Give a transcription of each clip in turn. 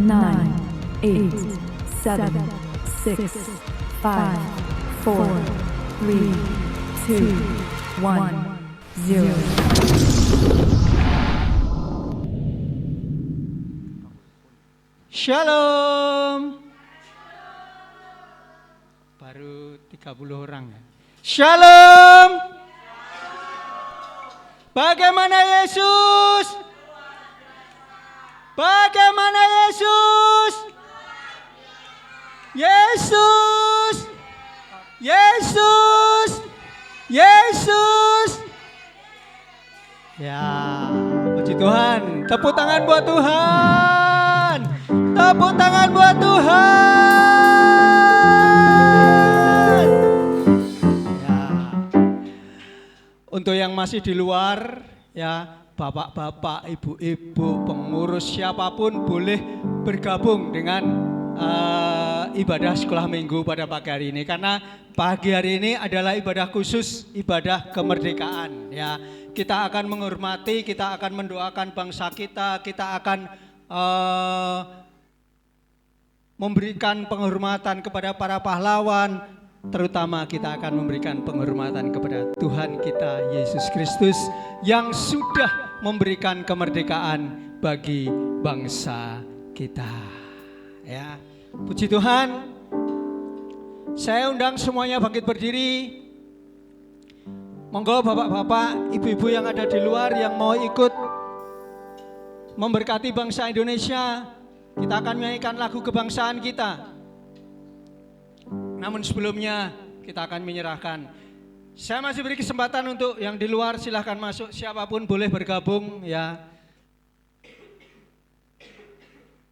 9, 8, 7, 6, 5, 4, 3, 2, 1, 0. Shalom. Baru 30 orang ya. Shalom. Bagaimana Yesus? Bagaimana Yesus? Yesus. Yesus. Yesus. Ya, puji Tuhan. Tepuk tangan buat Tuhan. Tepuk tangan buat Tuhan. Ya. Untuk yang masih di luar, ya, bapak-bapak, ibu-ibu, pengurus siapapun boleh bergabung dengan ibadah sekolah minggu pada pagi hari ini. Karena pagi hari ini adalah ibadah khusus, ibadah kemerdekaan. Ya, kita akan menghormati, kita akan mendoakan bangsa kita, kita akan memberikan penghormatan kepada para pahlawan, terutama kita akan memberikan penghormatan kepada Tuhan kita Yesus Kristus yang sudah memberikan kemerdekaan bagi bangsa kita. Ya, puji Tuhan. Saya undang semuanya bangkit berdiri. Monggo bapak-bapak, ibu-ibu yang ada di luar yang mau ikut memberkati bangsa Indonesia. Kita akan menyanyikan lagu kebangsaan kita. Namun sebelumnya kita akan menyerahkan. Saya masih beri kesempatan untuk yang di luar, silahkan masuk. Siapapun boleh bergabung ya.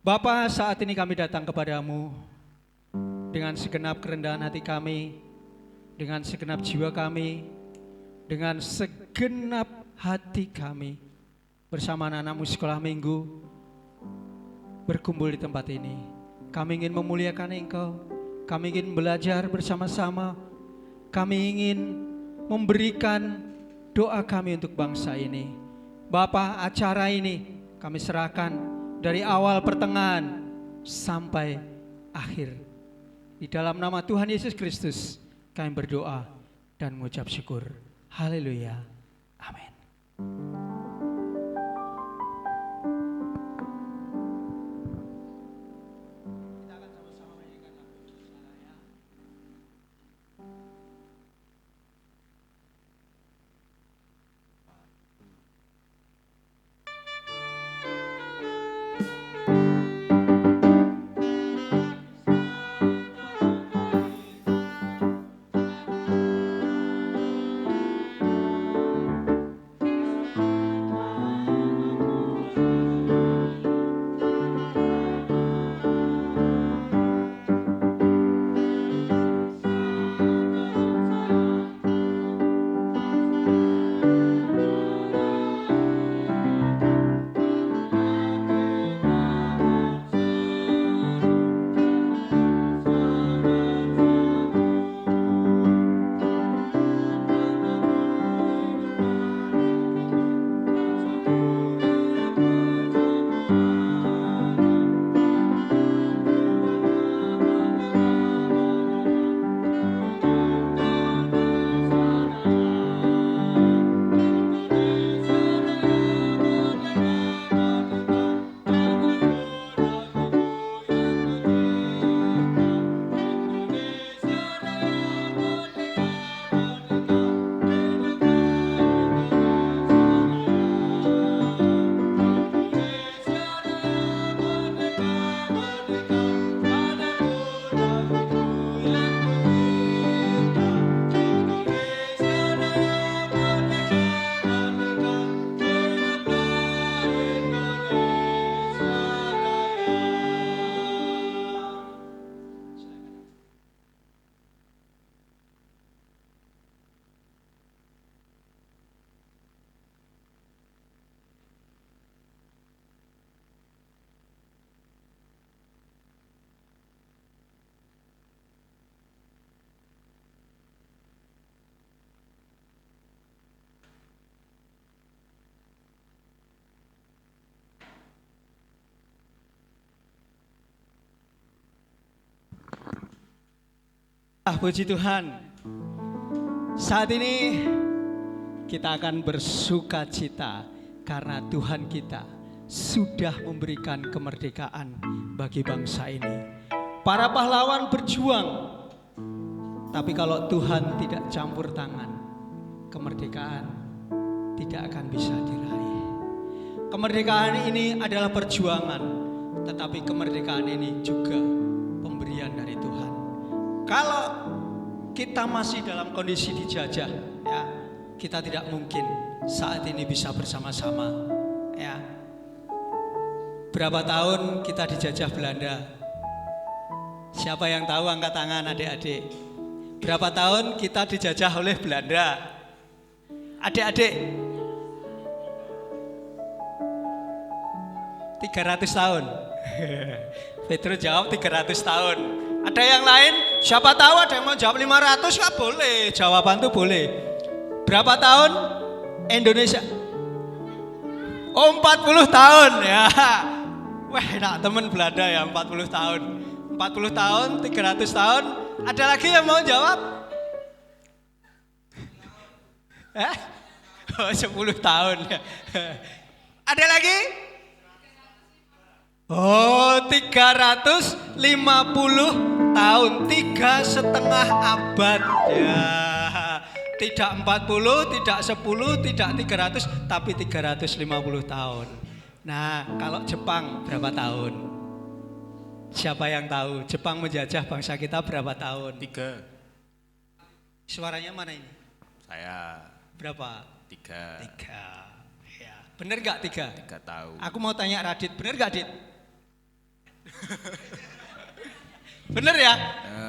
Bapa, saat ini kami datang kepadamu dengan segenap kerendahan hati kami, dengan segenap jiwa kami, dengan segenap hati kami, bersama anak-anakmu sekolah minggu berkumpul di tempat ini. Kami ingin memuliakan Engkau, kami ingin belajar bersama-sama, kami ingin memberikan doa kami untuk bangsa ini. Bapa, acara ini kami serahkan dari awal pertengahan sampai akhir. Di dalam nama Tuhan Yesus Kristus kami berdoa dan mengucap syukur. Haleluya. Amin. Puji Tuhan. Saat ini kita akan bersuka cita karena Tuhan kita sudah memberikan kemerdekaan bagi bangsa ini. Para pahlawan berjuang, tapi kalau Tuhan tidak campur tangan, kemerdekaan tidak akan bisa diraih. Kemerdekaan ini adalah perjuangan, tetapi kemerdekaan ini juga pemberian dari Tuhan. Kalau kita masih dalam kondisi dijajah, ya, kita tidak mungkin saat ini bisa bersama-sama, ya. Berapa tahun kita dijajah Belanda? Siapa yang tahu angkat tangan adik-adik? Berapa tahun kita dijajah oleh Belanda? Adik-adik? 300 tahun. Petro jawab 300 tahun. Ada yang lain? Siapa tahu ada yang mau jawab 500? Nggak boleh, jawaban tuh boleh. Berapa tahun Indonesia? Oh, 40 tahun ya. Wah, enak temen Belanda ya, 40 tahun. 40 tahun, 300 tahun. Ada lagi yang mau jawab? Oh, 10 tahun ya. Ada lagi? Oh, 350 tahun, 3,5 abad ya. Tidak 40, tidak 10, tidak 300, tapi 350 tahun. Nah, kalau Jepang berapa tahun? Siapa yang tahu? Jepang menjajah bangsa kita berapa tahun? 3. Suaranya mana ini? Saya Berapa? 3. 3. Ya. Bener gak 3? 3 tahun. Aku mau tanya Radit, bener gak Dit? Bener ya?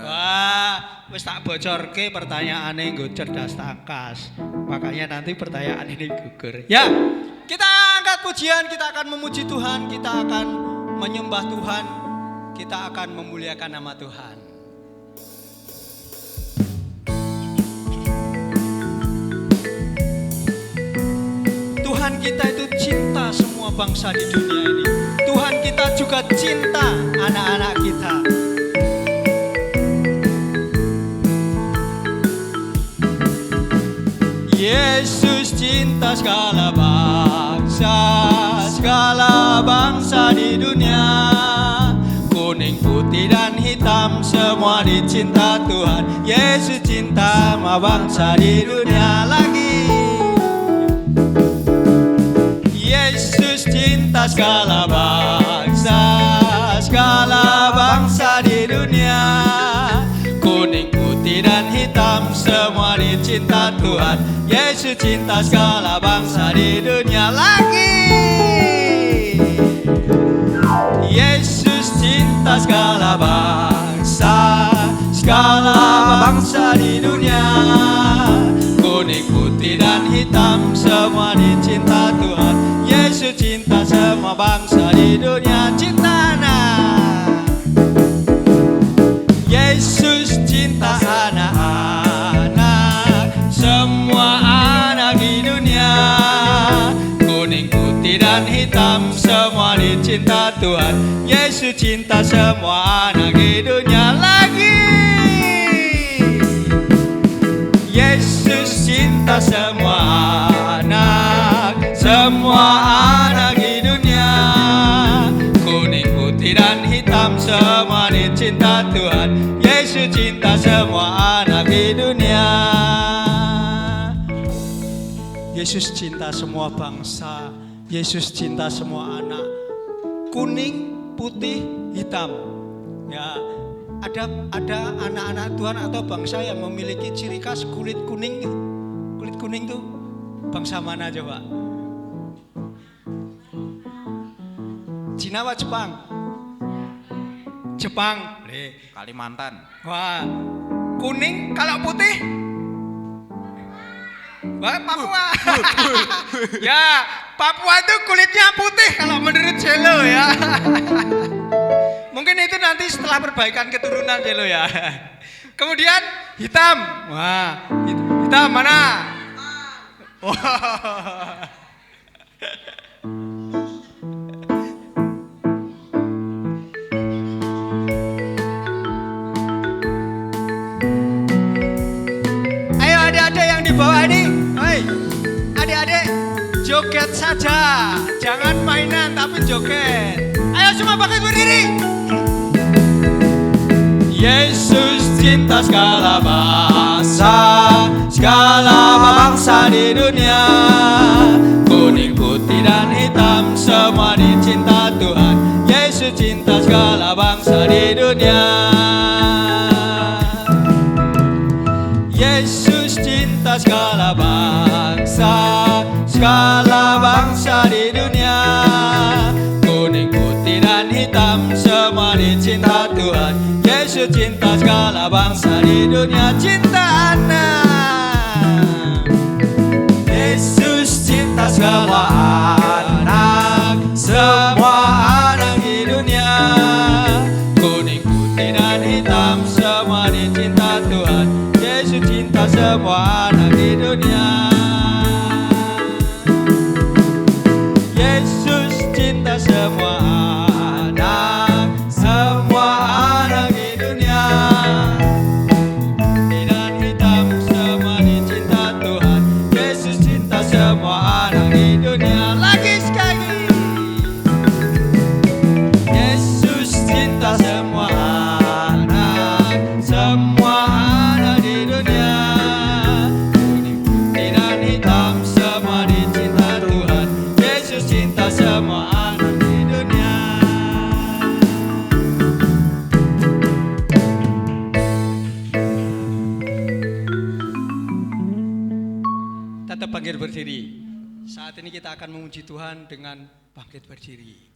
Wah, wis tak bocorke pertanyaane nggo cerdas tangkas. Makanya nanti pertanyaan ini gugur. Ya, kita angkat pujian, kita akan memuji Tuhan, kita akan menyembah Tuhan, kita akan memuliakan nama Tuhan. Tuhan kita itu cinta semua bangsa di dunia ini. Tuhan kita juga cinta anak-anak kita. Yesus cinta segala bangsa di dunia. Kuning, putih dan hitam semua dicinta Tuhan. Yesus cinta semua bangsa di dunia lagi. Yesus cinta segala bangsa di dunia. Kuning, putih dan hitam semua dicinta Tuhan. Yesus cinta segala bangsa di dunia lagi. Yesus cinta segala bangsa di dunia. Kuning, putih dan hitam semua dicinta Tuhan. Yesus cinta semua bangsa di dunia. Cinta anak. Yesus cinta anak-anak, semua anak di dunia. Kuning, putih dan hitam semua dicinta Tuhan. Yesus cinta semua anak di dunia lagi. Yesus cinta semua anak di dunia. Kuning, putih dan hitam semua dicinta Tuhan. Yesus cinta semua anak di dunia. Yesus cinta semua bangsa. Yesus cinta semua anak. Kuning, putih, hitam. Ya, ada anak-anak Tuhan atau bangsa yang memiliki ciri khas kulit kuning. Kulit kuning tuh bangsa mana coba? Cina apa Jepang? Jepang. Kalimantan. Wah, kuning kalau putih? Wah, Papua. Ya, Papua itu kulitnya putih kalau menurut Jelo ya. Mungkin itu nanti setelah perbaikan keturunan Jelo ya. Kemudian hitam. Wah, hitam mana? Wah. berjoget. Ayo semua bangkit berdiri. Yesus cinta segala bangsa di dunia. Kuning, putih dan hitam semua dicinta Tuhan. Yesus cinta segala bangsa di dunia. Yesus cinta segala bangsa di dunia. Kuning, putih dan hitam semua dicinta Tuhan. Yesus cinta segala bangsa di dunia. Cinta anak. Yesus cinta semua anak di dunia. Kuning, putih dan hitam semua dicinta Tuhan. Yesus cinta semua anak di dunia. Yesus cinta semua anak di dunia. Putih dan hitam semua dicinta Tuhan. Yesus cinta semua anak di dunia. Lagi sekali. Yesus cinta semua anak di dunia. Kuning, putih dan hitam semua dicinta Tuhan. Yesus cinta semua anak di dunia. Tetap bangkit berdiri. Saat ini kita akan memuji Tuhan dengan bangkit berdiri.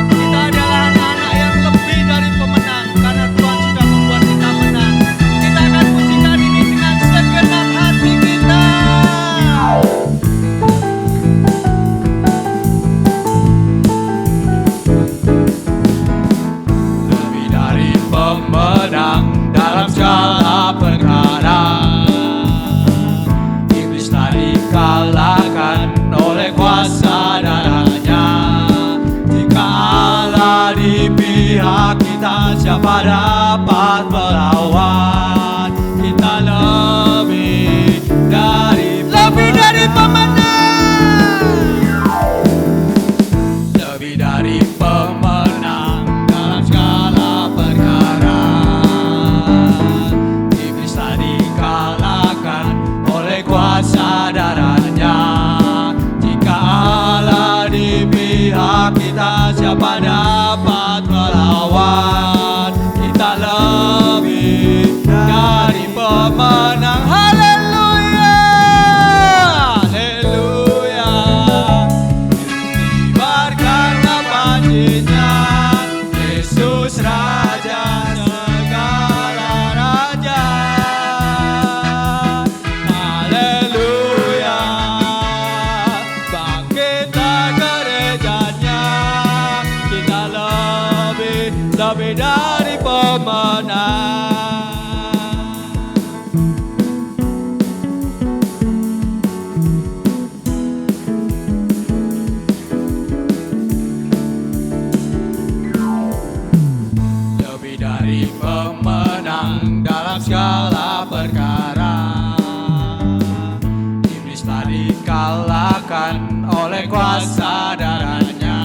Kita adalah anak-anak yang lebih dari pemenang karena Tuhan sudah membuat kita menang. Kita akan pujikan ini dengan segenap hati kita. Lebih dari pemenang dalam segala perkara. Iblis telah dikalahkan oleh kuasa darahnya. Jika Allah di pihak kita, siapa dapat melawan? Kita lebih dari pemenang. Lebih dari pemenang dalam segala perkara. Iblis telah dikalahkan oleh kuasa darahnya. Jika Allah di pihak kita, siapa dapat melawan? Kita lebih dari pemenang. Haleluya, haleluya. Kibarkanlah panjinya, Yesus Raja segala raja. Haleluya, bangkitlah gerejanya. Kita lebih dari pemenang. Lebih dari pemenang dalam segala perkara. Iblis telah dikalahkan oleh kuasa darahnya.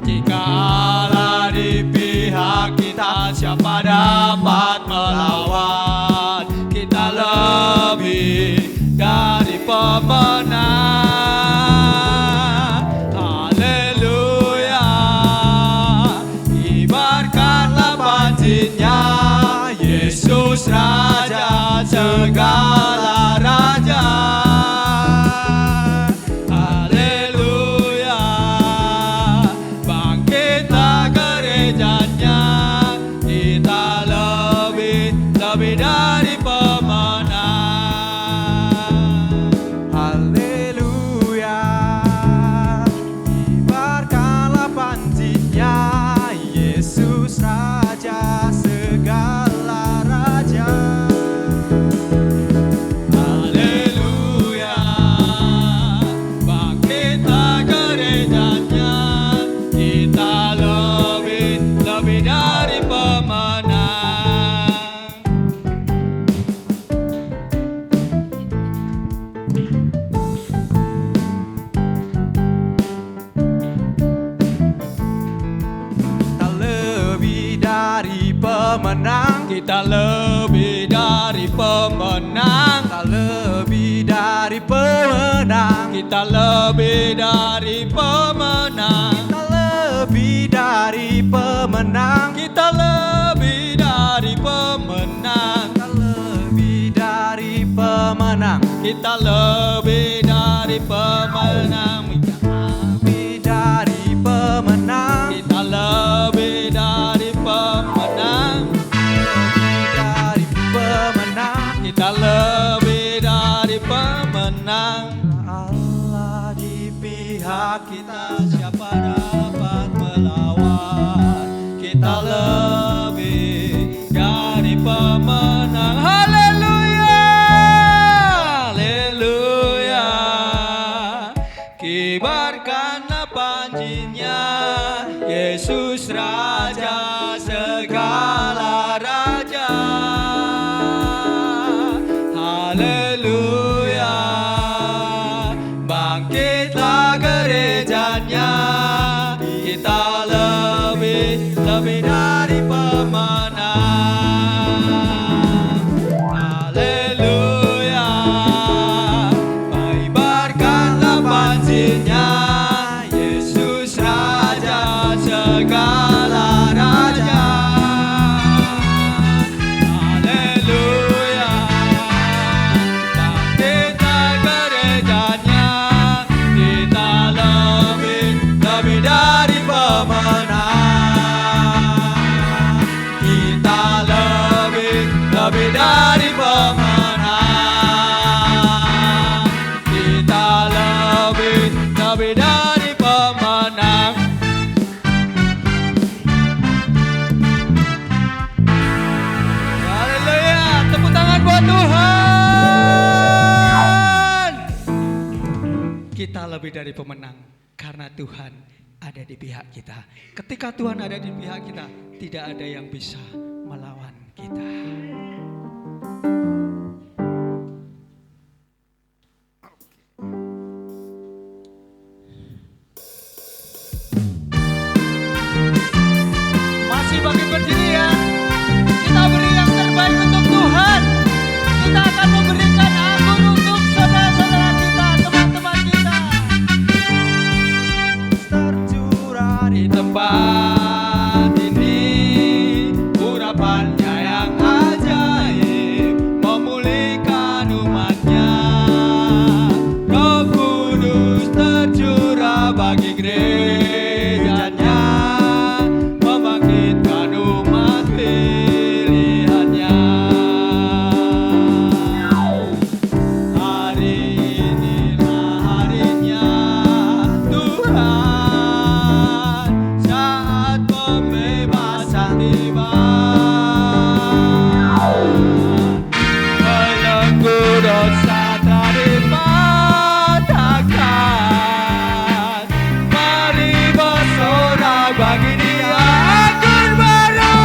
Jika Allah di pihak kita, siapa dapat melawan? Kita lebih dari pemenang. Haleluya, kibarkanlah panjinya, Yesus Raja segala raja. Haleluya. Kita lebih dari pemenang. Kita lebih dari pemenang. Kita lebih dari pemenang. Kita lebih dari pemenang. Kita lebih dari pemenang. Kita lebih dari pemenang. Kita lebih dari pemenang. Lebih dari pemenang. Kita lebih dari pemenang. Kita lebih dari pemenang. Allah di pihak kita, Siapa dapat melawan? Kita lebih dari pemenang. Haleluya, haleluya. Kibarkanlah panjinya, Yesus Raja segala raja. Haleluya, bangkitlah gerejanya. Kita lebih dari pemenang. Haleluya, kibarkanlah panjinya, Yesus Raja segala raja. Haleluya, bangkitlah gerejanya. Kita lebih dari pemenang. Kita lebih dari pemenang. Kita lebih dari pemenang. Haleluya, tepuk tangan buat Tuhan. Kita lebih dari pemenang karena Tuhan ada di pihak kita. Ketika Tuhan ada di pihak kita, tidak ada yang bisa melawan kita. Masih bangkit berdiri ya. Kita beri yang terbaik untuk Tuhan. Kita akan memberikan anggur untuk saudara-saudara kita, teman-teman kita. tercurah Di tempat ini, urapannya yang ajaib memulihkan umatnya. Roh Kudus tercurah bagi gerejanya, membangkitkan umat pilihannya. Hari inilah harinya Tuhan, saat pembebasan tiba. Belenggu dosa telah dipatahkan. Mari bersorak bagi Dia anggur baru.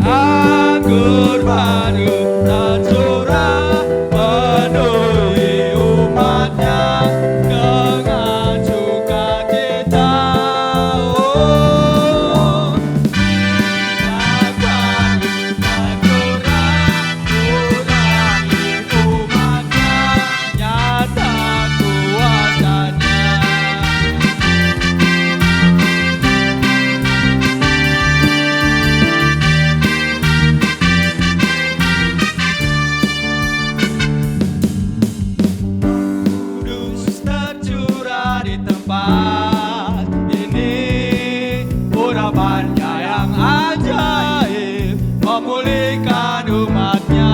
Anggur baru tercurah penuhi umatnya dengan sukacita. Oh, minyak baru tercurah kurangi umatnya, nyata kuasanya. Kudus tercurah di tempat ini, urapannya yang ajaib memulihkan umatnya.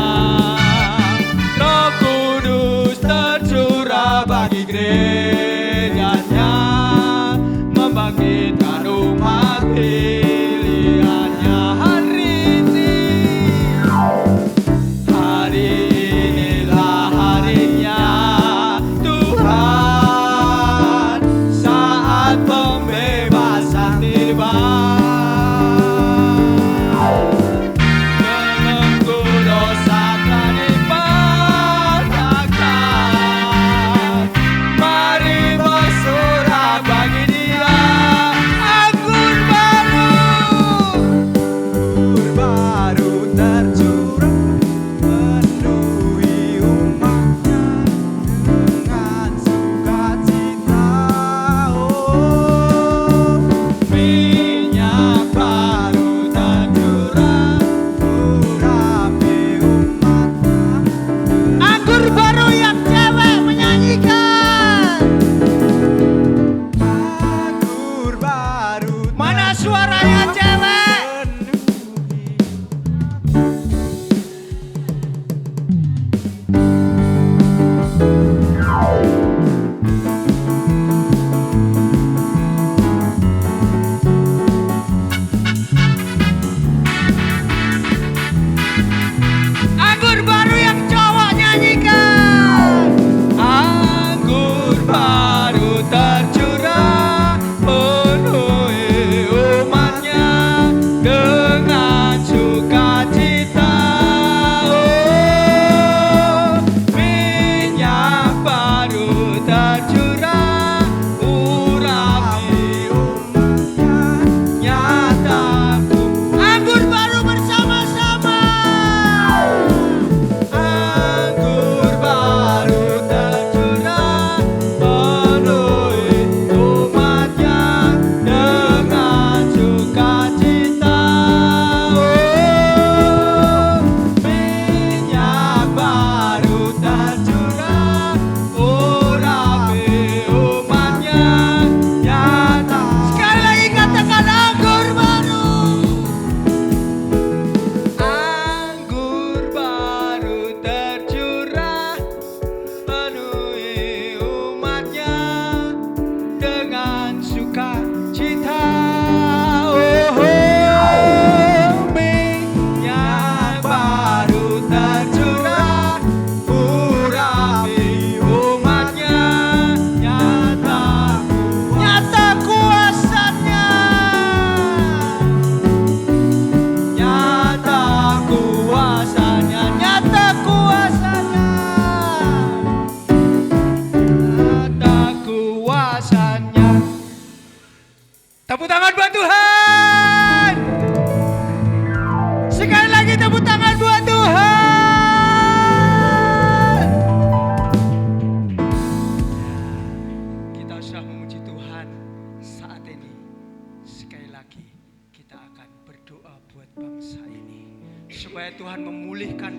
Roh Kudus tercurah bagi gerejanya, membangkitkan umat pilihannya. Hari inilah harinya Tuhan, saat pembebasan tiba. Belenggu dosa telah dipatahkan.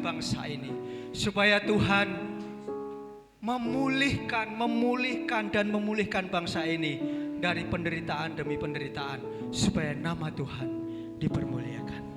bangsa ini, supaya Tuhan memulihkan bangsa ini dari penderitaan demi penderitaan, supaya nama Tuhan dipermuliakan.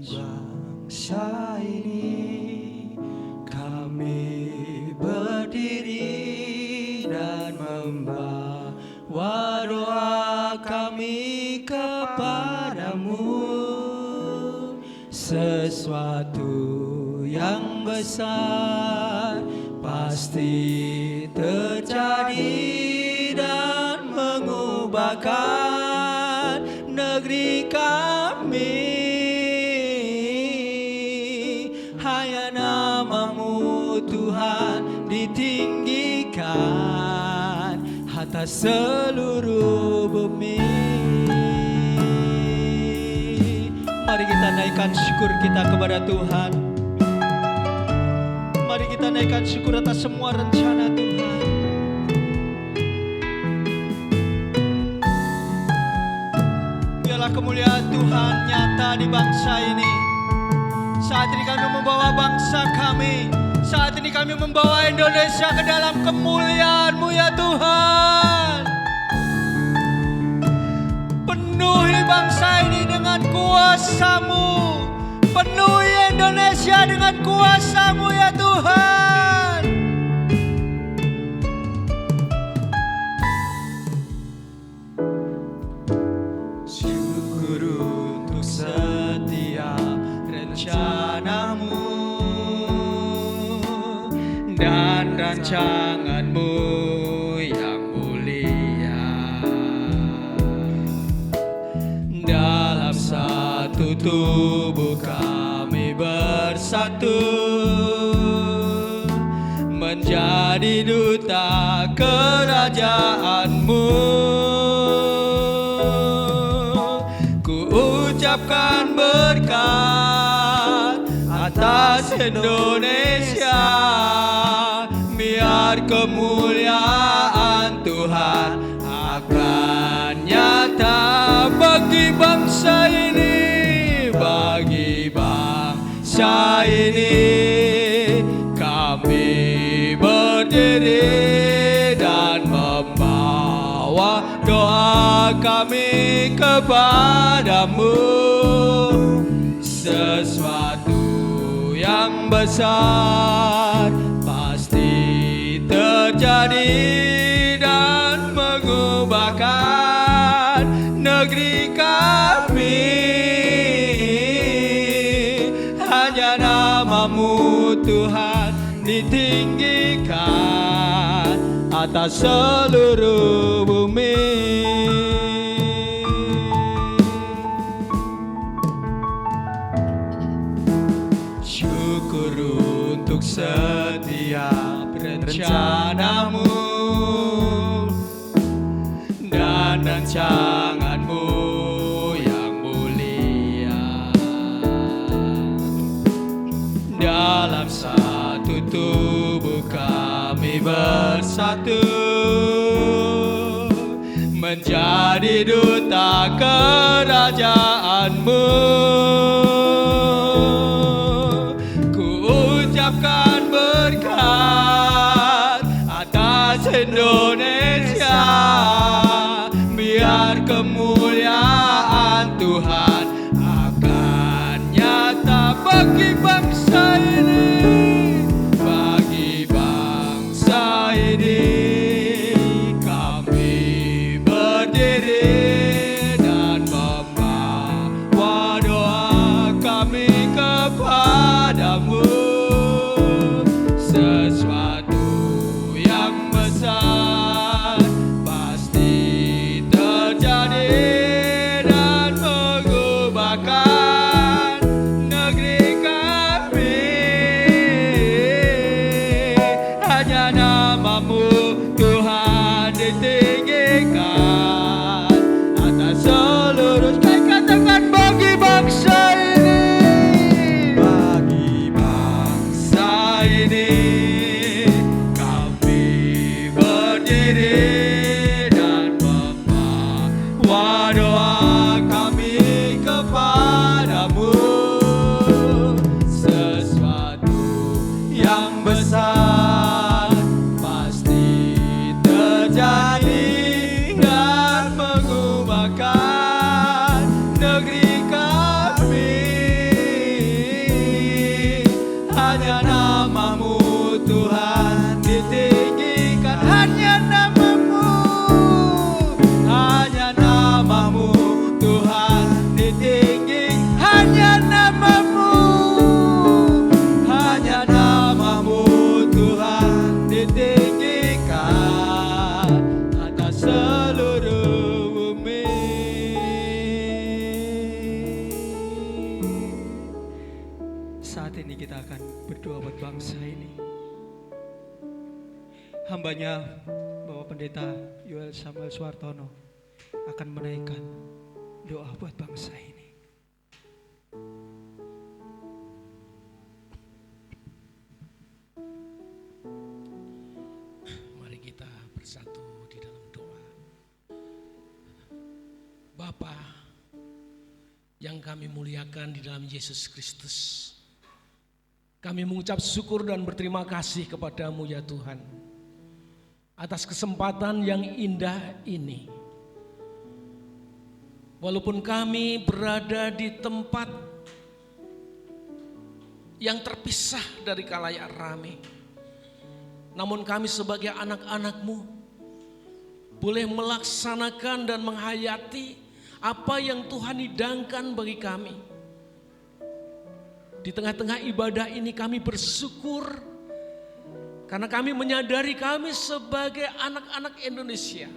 Bangsa ini kami berdiri dan membawa doa kami kepadamu. Sesuatu yang besar pasti terjadi dan mengubahkan negeri kami. Hanya namamu Tuhan ditinggikan atas seluruh bumi. Mari kita naikkan syukur kita kepada Tuhan. Mari kita naikkan syukur atas semua rencana Tuhan. Biarlah kemuliaan Tuhan nyata di bangsa ini. Saat ini kami membawa bangsa kami, saat ini kami membawa Indonesia ke dalam kemuliaan-Mu ya Tuhan. Penuhi bangsa ini dengan kuasa-Mu, penuhi Indonesia dengan kuasa-Mu ya Tuhan. Syukur untuk setiap rencana-Mu dan rancangan-Mu yang mulia. Dalam satu tubuh kami bersatu, menjadi duta kerajaan-Mu. Ku ucapkan berkat atas Indonesia, biar kemuliaan Tuhan akan nyata bagi bangsa ini, bagi bangsa ini. Kami berdiri dan membawa doa kami kepadamu. Sesuatu yang besar pasti terjadi dan mengubahkan negeri kami. Hanya namamu Tuhan ditinggikan atas seluruh bumi. Syukur untuk setiap rencana-Mu dan rancangan-Mu yang mulia. Dalam satu tubuh kami bersatu, menjadi duta kerajaan-Mu. Ucapkan berkat atas Indonesia, biar kemuliaan Tuhan akan nyata bagi bangsa ini, bagi bangsa ini. Kami berdiri dan membawa doa kami kepadamu. Sesuatu yang besar pasti terjadi dan mengubahkan negeri kami. Hanya namamu Tuhan ditinggikan atas bangsa ini, bagi bangsa ini kami berdiri dan membawa doa kami kepadamu. Sesuatu yang besar pasti terjadi dan mengubahkan negeri kami. Hanya namamu Tuhan ditinggikan, hanya namamu, hanya namamu Tuhan ditinggi, hanya namamu, hanya namamu Tuhan ditinggikan atas seluruh bumi. Saat ini kita akan berdoa buat bangsa ini. Hambanya Bapak Pendeta Yoel Samuel Suartono akan menaikkan doa buat bangsa ini. Mari kita bersatu di dalam doa. Bapa yang kami muliakan di dalam Yesus Kristus, kami mengucap syukur dan berterima kasih kepadamu ya Tuhan, atas kesempatan yang indah ini. Walaupun kami berada di tempat yang terpisah dari khalayak ramai, namun kami sebagai anak-anak-Mu boleh melaksanakan dan menghayati apa yang Tuhan hidangkan bagi kami. Di tengah-tengah ibadah ini kami bersyukur karena kami menyadari kami sebagai anak-anak Indonesia,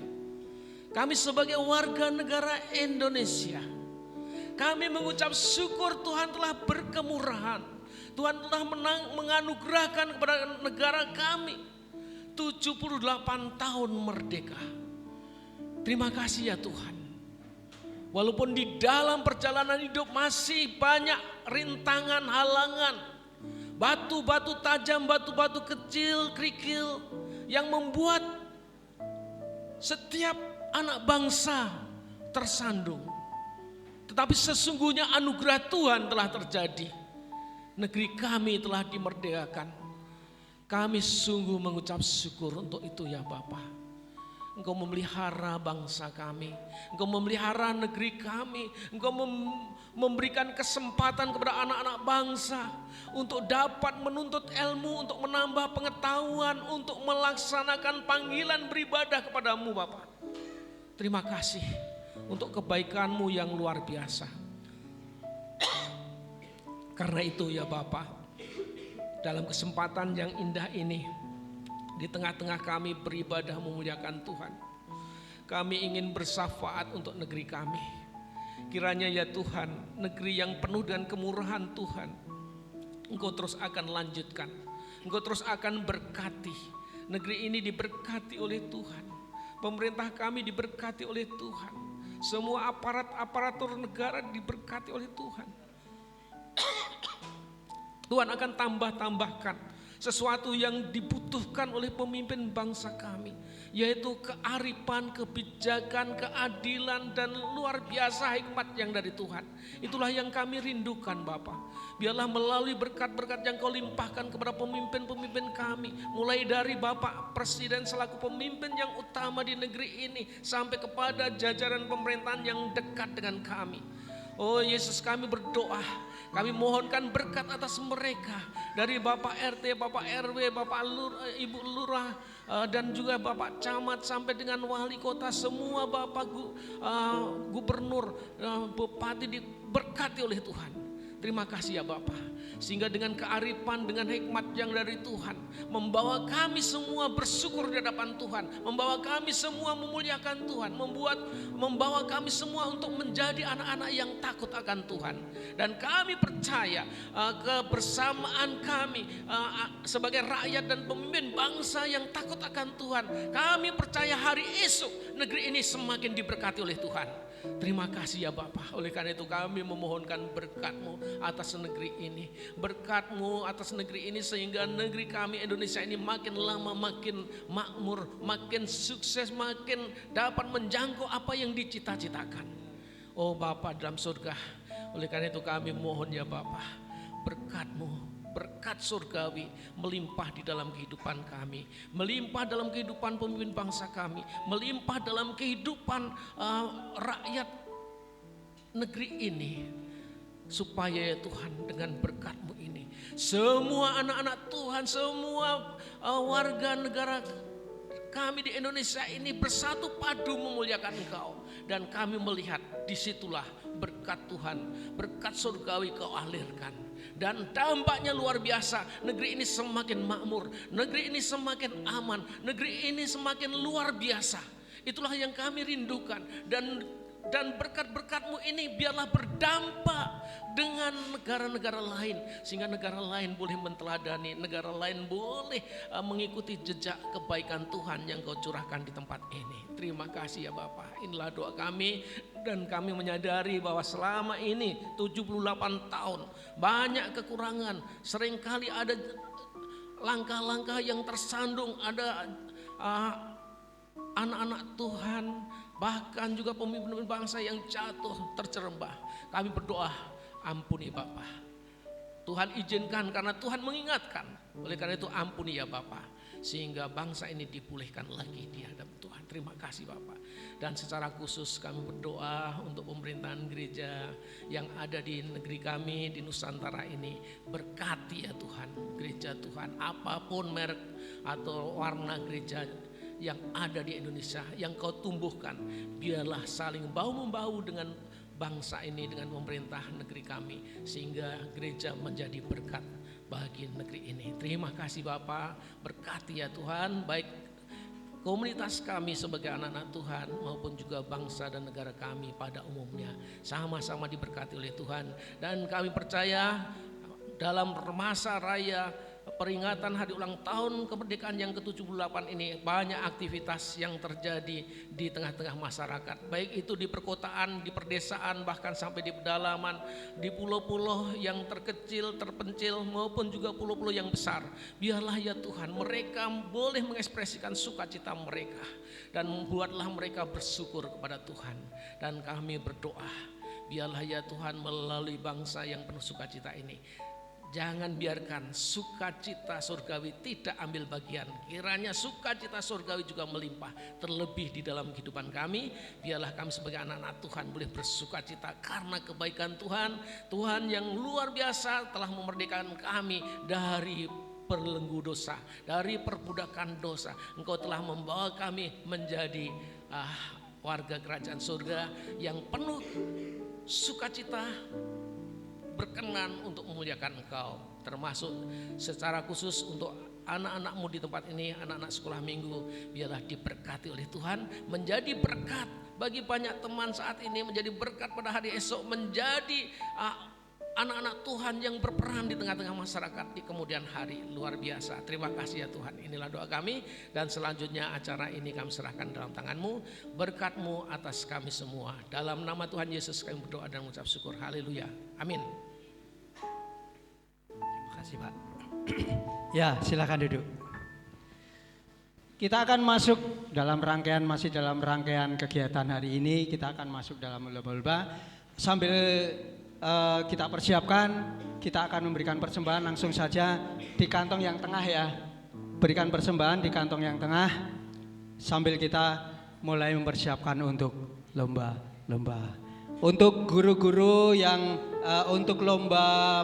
kami sebagai warga negara Indonesia, kami mengucap syukur Tuhan telah berkemurahan, Tuhan telah menganugerahkan kepada negara kami 78 tahun merdeka. Terima kasih ya Tuhan. Walaupun di dalam perjalanan hidup masih banyak rintangan, halangan, batu-batu tajam, batu-batu kecil, kerikil yang membuat setiap anak bangsa tersandung. Tetapi sesungguhnya anugerah Tuhan telah terjadi. Negeri kami telah dimerdekakan. Kami sungguh mengucap syukur untuk itu ya Bapa. Engkau memelihara bangsa kami, Engkau memelihara negeri kami, Engkau memberikan kesempatan kepada anak-anak bangsa untuk dapat menuntut ilmu, untuk menambah pengetahuan, untuk melaksanakan panggilan beribadah kepadamu Bapa. Terima kasih untuk kebaikan-Mu yang luar biasa. Karena itu ya Bapa, dalam kesempatan yang indah ini, di tengah-tengah kami beribadah memuliakan Tuhan, kami ingin bersyafaat untuk negeri kami. Kiranya ya Tuhan, negeri yang penuh dengan kemurahan Tuhan, Engkau terus akan lanjutkan, Engkau terus akan berkati. Negeri ini diberkati oleh Tuhan, pemerintah kami diberkati oleh Tuhan, semua aparatur negara diberkati oleh Tuhan. Tuhan akan tambahkan sesuatu yang dibutuhkan oleh pemimpin bangsa kami, yaitu kearifan, kebijakan, keadilan, dan luar biasa hikmat yang dari Tuhan. Itulah yang kami rindukan Bapa. Biarlah melalui berkat-berkat yang Kau limpahkan kepada pemimpin-pemimpin kami, mulai dari Bapak Presiden selaku pemimpin yang utama di negeri ini, sampai kepada jajaran pemerintahan yang dekat dengan kami. Oh Yesus, kami berdoa, kami mohonkan berkat atas mereka, dari Bapak RT, Bapak RW, Bapak Ibu Lurah, dan juga Bapak Camat sampai dengan Wali Kota, semua Bapak Gubernur, Bupati diberkati oleh Tuhan. Terima kasih ya Bapak, sehingga dengan kearifan, dengan hikmat yang dari Tuhan, membawa kami semua bersyukur di hadapan Tuhan, membawa kami semua memuliakan Tuhan, membawa kami semua untuk menjadi anak-anak yang takut akan Tuhan. Dan kami percaya kebersamaan kami sebagai rakyat dan pemimpin bangsa yang takut akan Tuhan, kami percaya hari esok negeri ini semakin diberkati oleh Tuhan. Terima kasih ya Bapa. Oleh karena itu kami memohonkan berkat-Mu atas negeri ini. Berkat-Mu atas negeri ini sehingga negeri kami Indonesia ini makin lama makin makmur, makin sukses, makin dapat menjangkau apa yang dicita-citakan. Oh Bapa dalam surga, oleh karena itu kami mohon ya Bapa, berkat-Mu, berkat surgawi melimpah di dalam kehidupan kami, melimpah dalam kehidupan pemimpin bangsa kami, melimpah dalam kehidupan rakyat negeri ini, supaya ya Tuhan dengan berkat-Mu ini semua anak-anak Tuhan, semua warga negara kami di Indonesia ini bersatu padu memuliakan Engkau. Dan kami melihat disitulah berkat Tuhan, berkat surgawi Kau alirkan. Dan dampaknya luar biasa, negeri ini semakin makmur, negeri ini semakin aman, negeri ini semakin luar biasa. Itulah yang kami rindukan. Dan berkat-berkat-Mu ini biarlah berdampak dengan negara-negara lain, sehingga negara lain boleh menteladani, negara lain boleh mengikuti jejak kebaikan Tuhan yang Kau curahkan di tempat ini. Terima kasih ya Bapa. Inilah doa kami, dan kami menyadari bahwa selama ini 78 tahun banyak kekurangan, seringkali ada langkah-langkah yang tersandung, ada anak-anak Tuhan, bahkan juga pemimpin bangsa yang jatuh tercerembah. Kami berdoa, ampuni Bapa. Tuhan izinkan karena Tuhan mengingatkan. Oleh karena itu ampuni ya Bapa, sehingga bangsa ini dipulihkan lagi di hadapan Tuhan. Terima kasih Bapa. Dan secara khusus kami berdoa untuk pemerintahan gereja yang ada di negeri kami, di Nusantara ini. Berkati ya Tuhan, gereja Tuhan, apapun merek atau warna gereja yang ada di Indonesia, yang Kau tumbuhkan, biarlah saling bahu-membahu dengan bangsa ini, dengan pemerintah negeri kami, sehingga gereja menjadi berkat bagi negeri ini. Terima kasih Bapa, berkati ya Tuhan, baik komunitas kami sebagai anak-anak Tuhan maupun juga bangsa dan negara kami pada umumnya, sama-sama diberkati oleh Tuhan. Dan kami percaya dalam masa raya peringatan hari ulang tahun kemerdekaan yang ke-78 ini, banyak aktivitas yang terjadi di tengah-tengah masyarakat, baik itu di perkotaan, di perdesaan, bahkan sampai di pedalaman, di pulau-pulau yang terkecil, terpencil, maupun juga pulau-pulau yang besar. Biarlah ya Tuhan, mereka boleh mengekspresikan sukacita mereka, dan membuatlah mereka bersyukur kepada Tuhan. Dan kami berdoa, biarlah ya Tuhan melalui bangsa yang penuh sukacita ini, jangan biarkan sukacita surgawi tidak ambil bagian. Kiranya sukacita surgawi juga melimpah, terlebih di dalam kehidupan kami. Biarlah kami sebagai anak-anak Tuhan boleh bersukacita karena kebaikan Tuhan. Tuhan yang luar biasa telah memerdekakan kami dari perlenggu dosa, dari perbudakan dosa. Engkau telah membawa kami menjadi warga kerajaan surga yang penuh sukacita, berkenan untuk memuliakan Engkau, termasuk secara khusus untuk anak-anak-Mu di tempat ini, anak-anak sekolah minggu. Biarlah diberkati oleh Tuhan, menjadi berkat bagi banyak teman saat ini, menjadi berkat pada hari esok, menjadi anak-anak Tuhan yang berperan di tengah-tengah masyarakat di kemudian hari. Luar biasa. Terima kasih ya Tuhan. Inilah doa kami, dan selanjutnya acara ini kami serahkan dalam tangan-Mu. Berkat-Mu atas kami semua. Dalam nama Tuhan Yesus kami berdoa dan mengucap syukur. Haleluya. Amin. Terima kasih Pak. Ya, silakan duduk. Kita akan masuk masih dalam rangkaian kegiatan hari ini. Kita akan masuk dalam lomba-lomba. Sambil kita persiapkan, kita akan memberikan persembahan langsung saja di kantong yang tengah ya. Berikan persembahan di kantong yang tengah sambil kita mulai mempersiapkan untuk lomba-lomba. Untuk guru-guru yang untuk lomba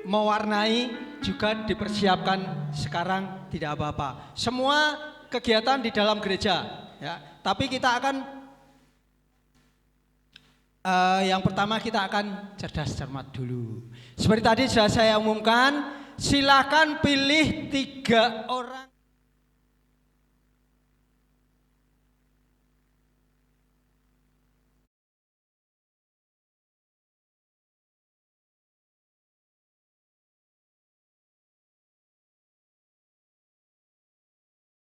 mewarnai juga dipersiapkan sekarang, tidak apa-apa. Semua kegiatan di dalam gereja ya. Tapi kita akan yang pertama kita akan cerdas cermat dulu. Seperti tadi sudah saya umumkan, silakan pilih 3 orang.